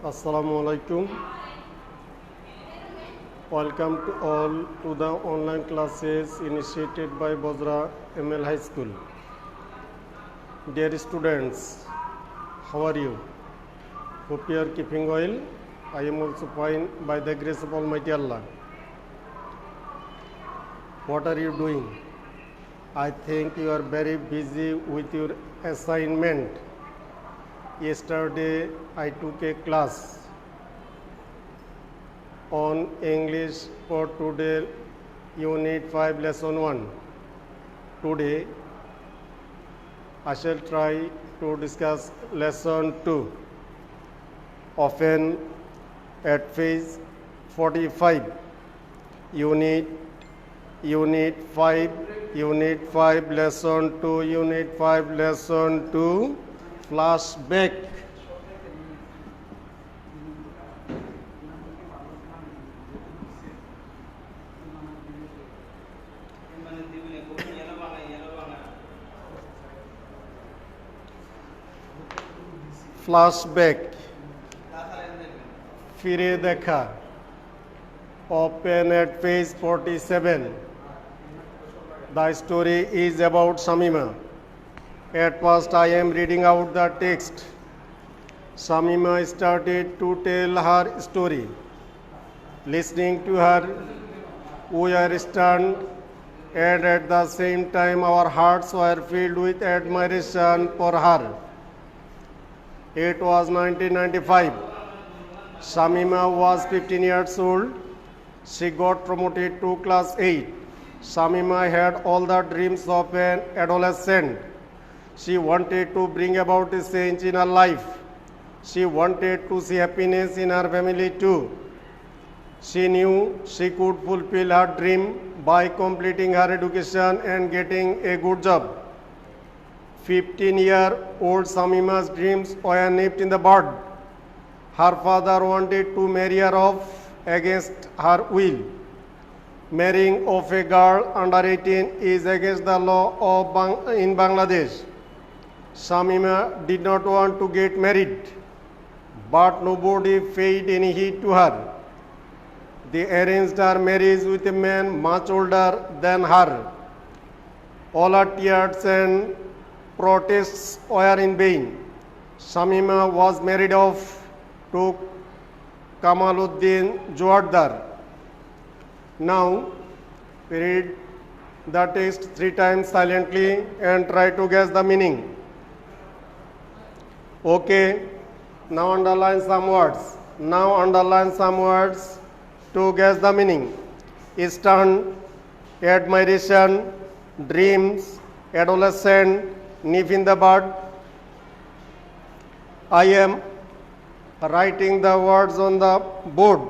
Assalamu alaikum. Welcome to all to the online classes initiated by Bozra ML High School. Dear students, how are you? Hope you are keeping well. I am also fine by the grace of Almighty Allah. What are you doing? I think you are very busy with your assignment. Yesterday I took a class on English for today, Unit 5, Lesson 1. Today I shall try to discuss Lesson 2. Often at page 45, Unit 5, Lesson 2, Unit 5, Lesson 2, flashback. Flashback. ফিরে দেখা. Open at page 47. The story is about Shamima. At first I am reading out the text. Shamima started to tell her story. Listening to her, we are stunned, and at the same time our hearts were filled with admiration for her. It was 1995. Shamima was 15 years old. She got promoted to class 8. Shamima had all the dreams of an adolescent. She wanted to bring about a change in her life. She wanted to see happiness in her family too. She knew she could fulfill her dream by completing her education and getting a good job. 15-year-old Shamima's dreams were nipped in the bud. Her father wanted to marry her off against her will. Marrying of a girl under 18 is against the law in Bangladesh. Shamima did not want to get married, but nobody paid any heed to her. They arranged her marriage with a man much older than her. All her tears and protests were in vain. Shamima was married off to Kamaluddin Joardar. Now, read the text 3 times silently and try to guess the meaning. Okay, now underline some words. To guess the meaning. Stun, admiration, dreams, adolescent, nip in the bud. I am writing the words on the board.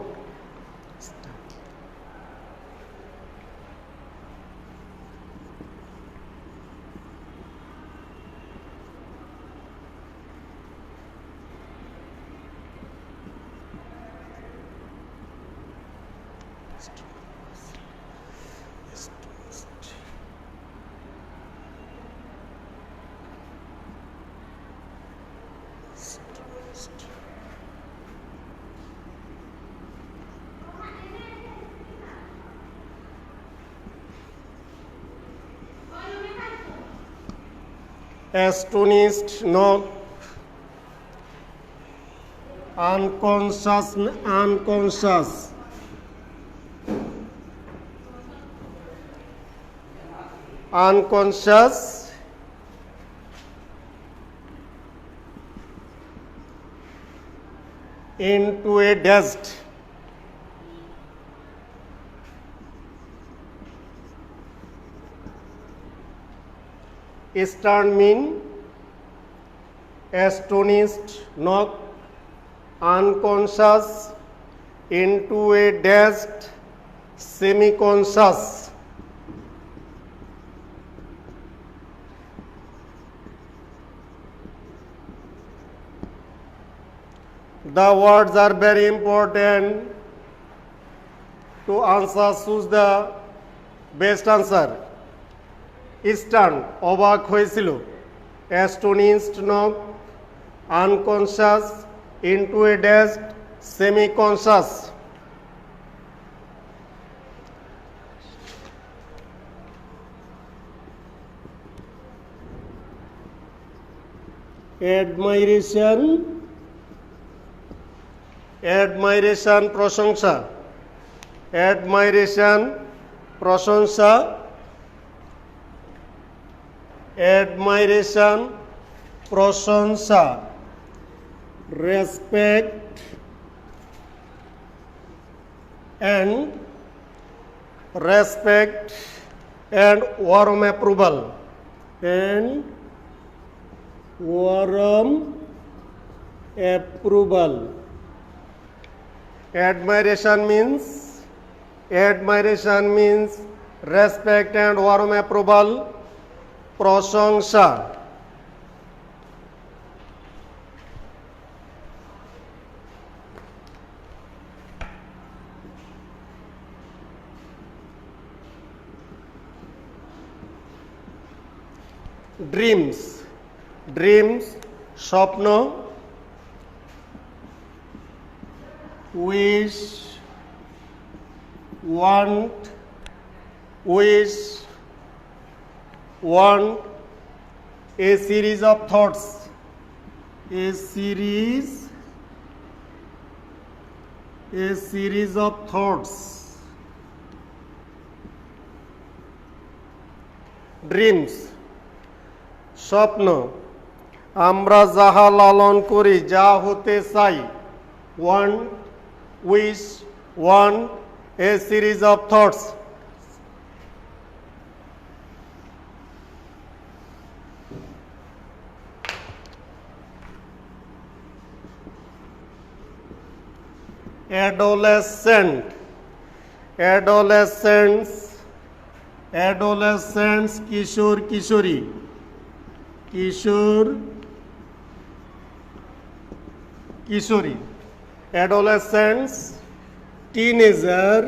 Astonished, knock, unconscious, into a dust. Stern mean astonished, knock, unconscious, into a dazed, semi-conscious. The words are very important to answer. Choose the best answer. Stun অবাক হয়েছিল, astonished knock, unconscious, into a dash semi-conscious. Admiration, প্রশংসা, admiration, প্রশংসা, admiration, প্রশংসা, respect and warm approval, and warm approval. Admiration means respect and warm approval, প্রশংসা। Dreams স্বপ্ন, wish, want, a series of thoughts, dreams স্বপ্ন, আমরা যাহা লালন করি, যা হতে চাই, want, a series of thoughts. Adolescents, Kishore Kishori, adolescents, teenager,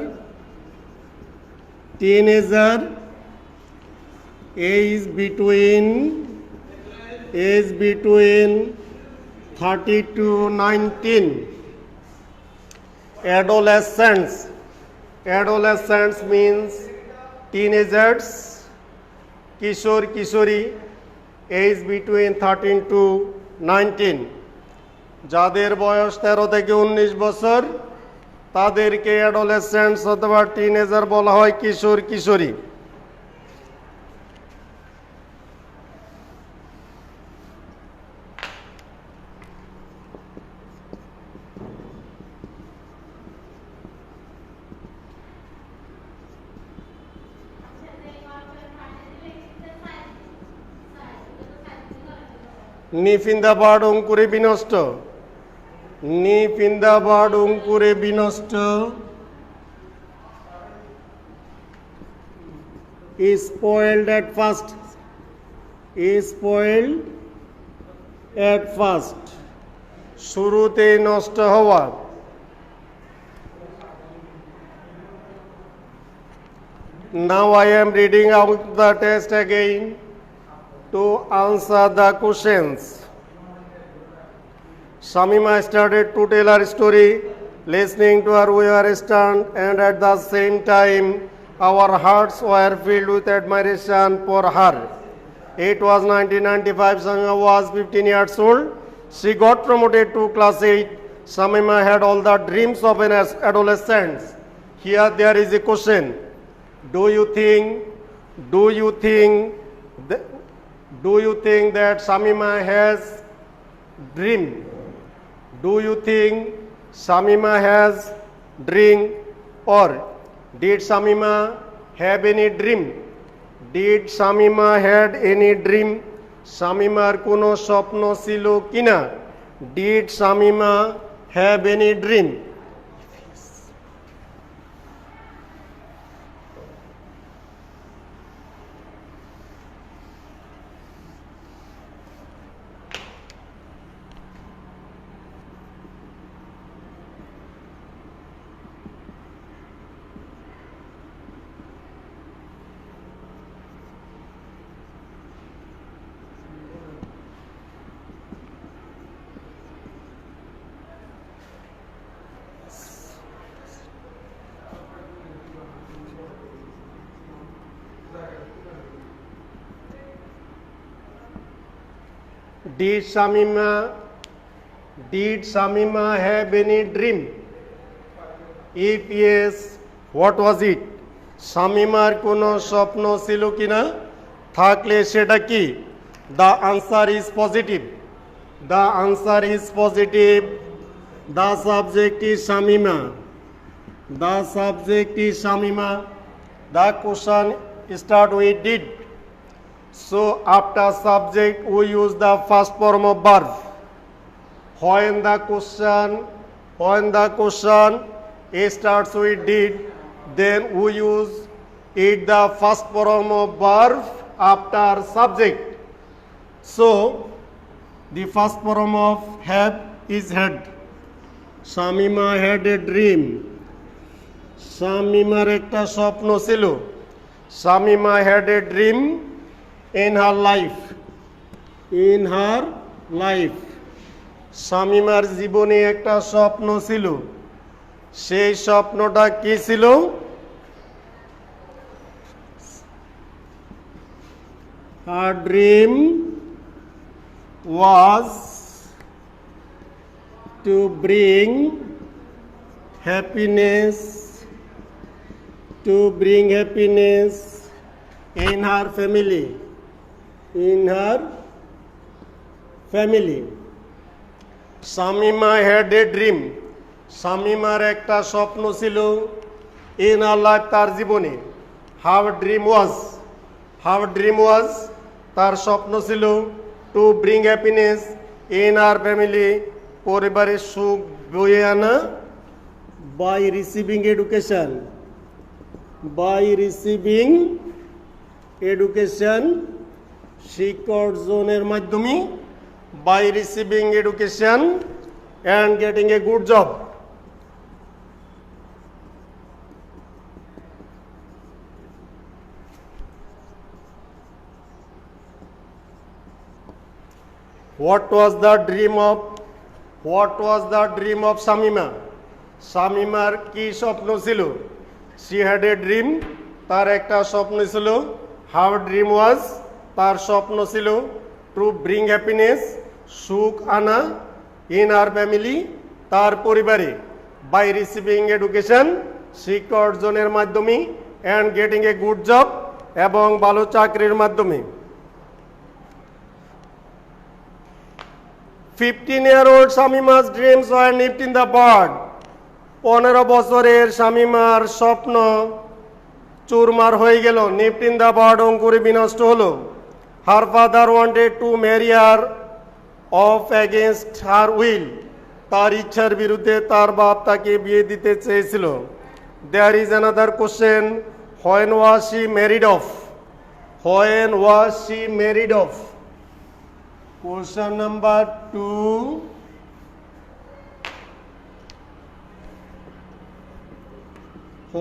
age between 30 to 19. Adolescents means teenagers, Kishore Kishori, age between 13 to 19. যাদের বয়স 13 থেকে 19 বছর তাদেরকে অ্যাডোলেসেন্টস অথবা টিনেজার বলা হয়, কিশোর কিশোরী। Nip in the bird অঙ্কুরে বিনষ্ট, অঙ্কুরে বিনষ্ট, is spoiled at first, শুরুতেই নষ্ট হওয়া। Now I am reading out the text again to answer the questions. Shamima started to tell her story. Listening to her, we were stunned, and at the same time, our hearts were filled with admiration for her. It was 1995. Shamima was 15 years old. She got promoted to class 8. Shamima had all the dreams of an adolescent. Here there is a question. Do you think that Shamima has dream? Do you think Shamima has dream, or did Shamima have any dream? Did Shamima had any dream? Shamimar kono স্বপ্ন ছিল কিনা? Did Shamima have any dream? Did Shamima have any dream? If yes, what was it? শামিমার কোনো স্বপ্ন ছিল কিনা, থাকলে সেটা কি? The answer is positive. The answer is positive. The subject is Shamima. The subject is Shamima. The question start with did. So after subject we use the first form of verb. When the question starts with did, then we use it the first form of verb after subject. So the first form of have is had. Shamima had a dream. শামিমার একটা স্বপ্ন ছিল। Shamima had a dream in her life. In her life. শামিমার জীবনে একটা স্বপ্ন ছিল। সেই স্বপ্নটা কি ছিল? Her dream was to bring happiness in her family. Shamima had a dream. শামিমার একটা স্বপ্ন ছিল in her life, তার জীবনে। Her dream was তার স্বপ্ন ছিল to bring happiness in her family, পরিবারের সুখ বয়ে আনা by receiving education শিক্ষা অর্জনের মাধ্যমে, by receiving education and getting a good job. What was the dream of Shamima? শামিমার কি স্বপ্ন ছিল? She had a dream. তার একটা স্বপ্ন ছিল। Her dream was, তার স্বপ্ন ছিল to bring happiness, সুখ আনা in her family, তার পরিবারে, by receiving education, শিক্ষা অর্জনের মাধ্যমে, and getting a good job, এবং ভালো চাকরির মাধ্যমে। 15-year-old Shamima's dreams were nipped in the bud. 15 বছরের শামিমার স্বপ্ন চুরমার হয়ে গেল। nipped in the bud, অঙ্কুরে বিনষ্ট হলো। Her father wanted to marry her off against her will. তার ইচ্ছার বিরুদ্ধে তার বাপ তাকে বিয়ে দিতে চেয়েছিল। There is another question. When was she married off? Question number 2.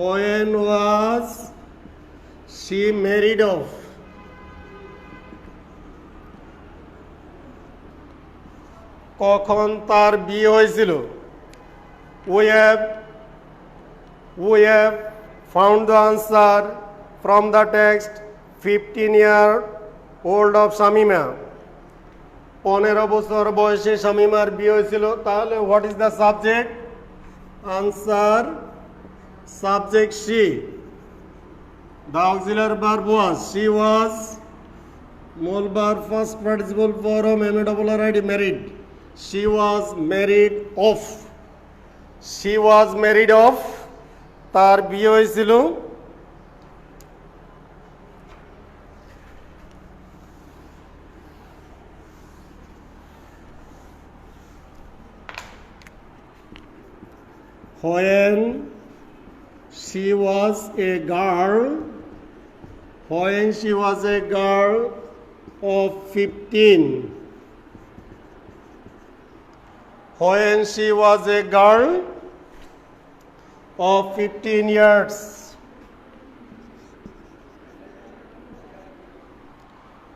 When was she married off? কখন তার বিয়ে হয়েছিল? We have found the answer from the text. 15-year-old of Shamima. 15 বছর বয়সে শামিমার বিয়ে হয়েছিল। তাহলে what is the subject? Answer, subject she. The auxiliary verb was, she was, mole verb first participle form MARRIED, married. She was married off. তার বিয়ে হয়েছিল। When she was a girl of 15. When she was a girl of 15 years.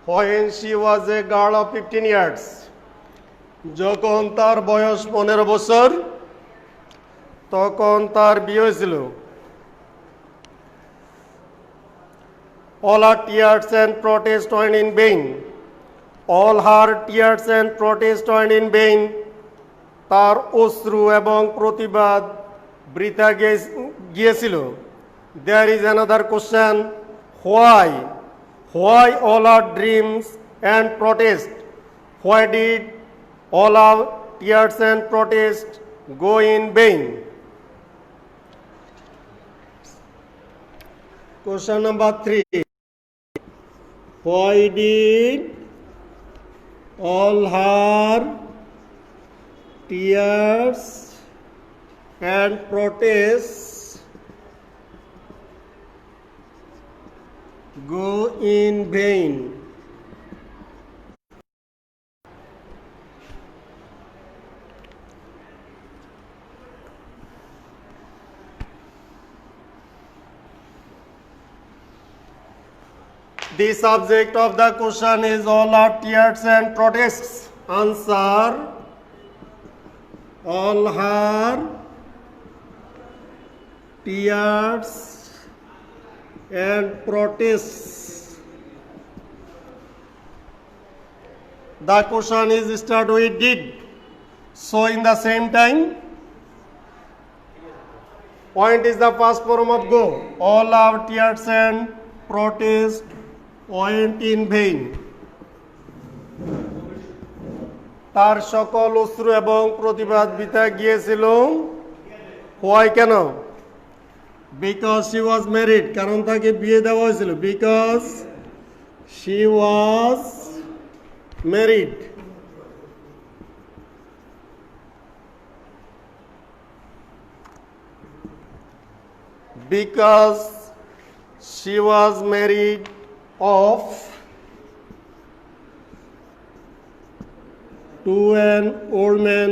When she was a girl of 15 years. যখন তার বয়স 15 বছর, তখন তার বিয়ে হয়েছিল। All her tears and protests went in vain. All her tears and protest went in vain. তার অশ্রু এবং প্রতিবাদ বৃথা গিয়েছিল। There is another question. Why? Why all our dreams and protest? Why did all our tears and protest go in vain? Question number 3. Why did all her tears and protests go in vain? The subject of the question is all our tears and protests. Answer: all her tears and protests. The question is start with did. So in the same time, point is the past form of go. All our tears and protest went in vain. তার সকল অশ্রু এবং প্রতিবাদ বৃথা গিয়েছিল। Why কেন? Because she was married. কারণ তাকে বিয়ে দেওয়া হয়েছিল। Because she was married. Because she was married of to an old man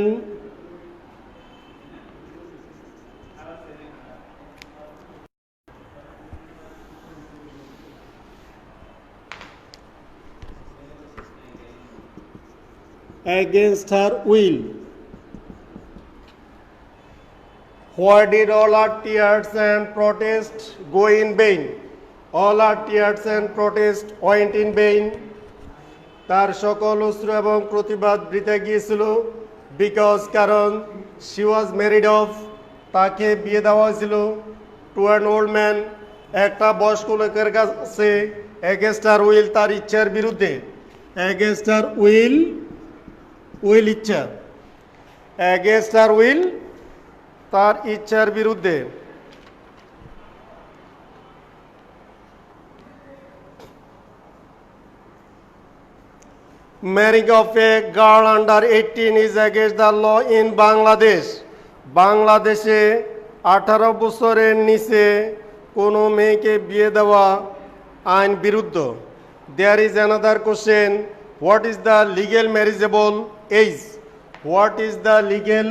against her will. Why did all our tears and protest go in vain? All our tears and protest went in vain. তার সকল অশ্রু এবং প্রতিবাদ বৃথা গিয়েছিল। Because কারণ she was married of তাকে বিয়ে দেওয়া হয়েছিল to an old man একটা বয়স্ক লোকের কাছে against her will তার ইচ্ছার বিরুদ্ধে against her will ইচ্ছা against her will তার ইচ্ছার বিরুদ্ধে। Marrying of a girl under 18 is against the law in Bangladesh. বাংলাদেশে 18 বছরের নিচে কোনো মেয়েকে বিয়ে দেওয়া আইন বিরুদ্ধ। There is another question. What is the legal marriageable age? What is the legal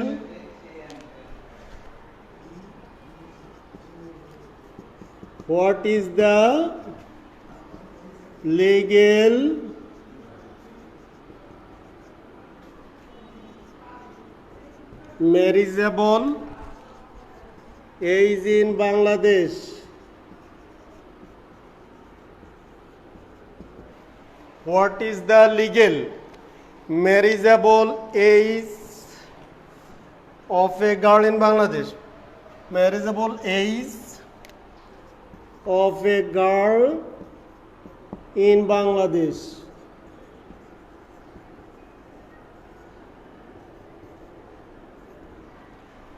marriageable age in Bangladesh? What is the legal marriageable age of a girl in Bangladesh? Marriageable age of a girl in Bangladesh.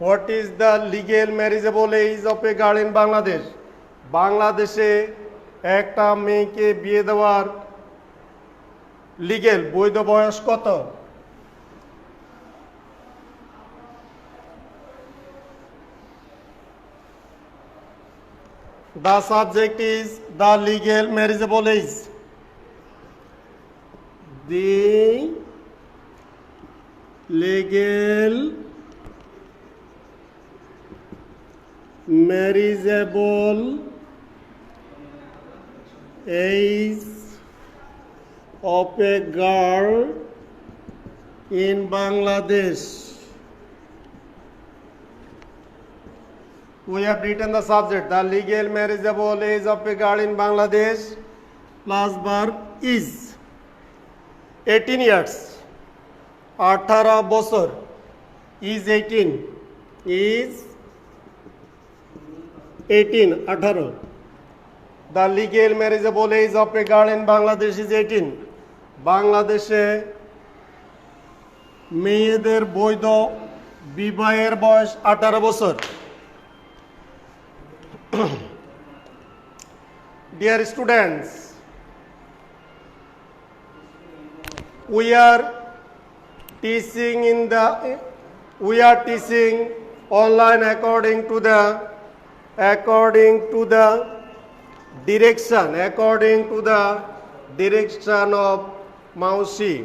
What is the legal marriageable age of a girl in Bangladesh? বাংলাদেশে একটা মেয়েকে বিয়ে দেওয়ার legal বৈধ বয়স কত? The subject is the legal marriageable age. The legal marriageable age of a girl in Bangladesh. We have written the subject, the legal marriageable age of a girl in Bangladesh, plus verb is. 18 years, 18 বছর, is 18, is 18. The legal marriageable age of a girl in Bangladesh is 18. বাংলাদেশে মেয়েদের বৈধ বিবাহের বয়স 18 বছর। Dear students, we are teaching online according to the direction of Mausi.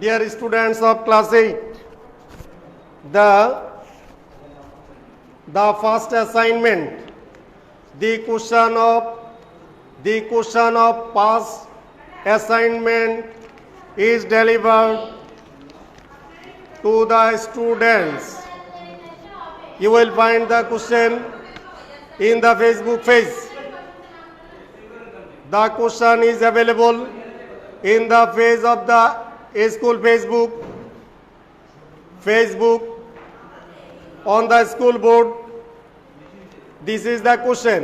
Dear students of class 8, the first assignment, the question of past assignment is delivered to the students. You will find the question in the Facebook page. The question is available in the page of the school Facebook on the school board. This is the question.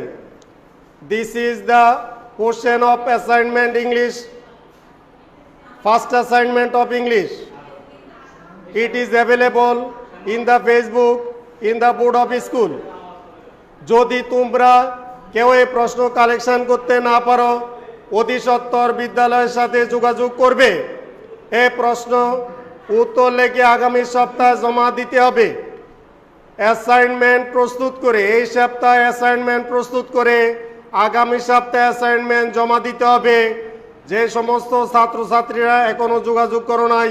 This is the question of assignment English, first assignment of English. It is available in the Facebook, in the board of school. যদি তোমরা কেউ এই প্রশ্ন collection করতে না পারো, অতি সত্বর বিদ্যালয়ের সাথে যোগাযোগ করবে। এই প্রশ্ন উত্তর লিখে আগামী সপ্তাহে জমা দিতে হবে। অ্যাসাইনমেন্ট প্রস্তুত করে এই সপ্তাহে অ্যাসাইনমেন্ট প্রস্তুত করে আগামী সপ্তাহে অ্যাসাইনমেন্ট জমা দিতে হবে। যে সমস্ত ছাত্রছাত্রীরা এখনো যোগাযোগ করো নাই,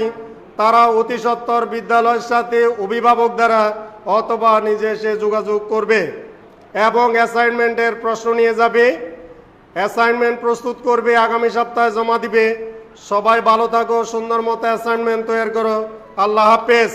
তারা অতি সত্বর বিদ্যালয়ের সাথে অভিভাবক দ্বারা অথবা নিজে এসে যোগাযোগ করবে এবং অ্যাসাইনমেন্টের প্রশ্ন নিয়ে যাবে। অ্যাসাইনমেন্ট প্রস্তুত করবে, আগামী সপ্তাহে জমা দিবে। সবাই ভালো থাকো, সুন্দর মতো অ্যাসাইনমেন্ট তৈরি করো। আল্লাহ হাফেজ।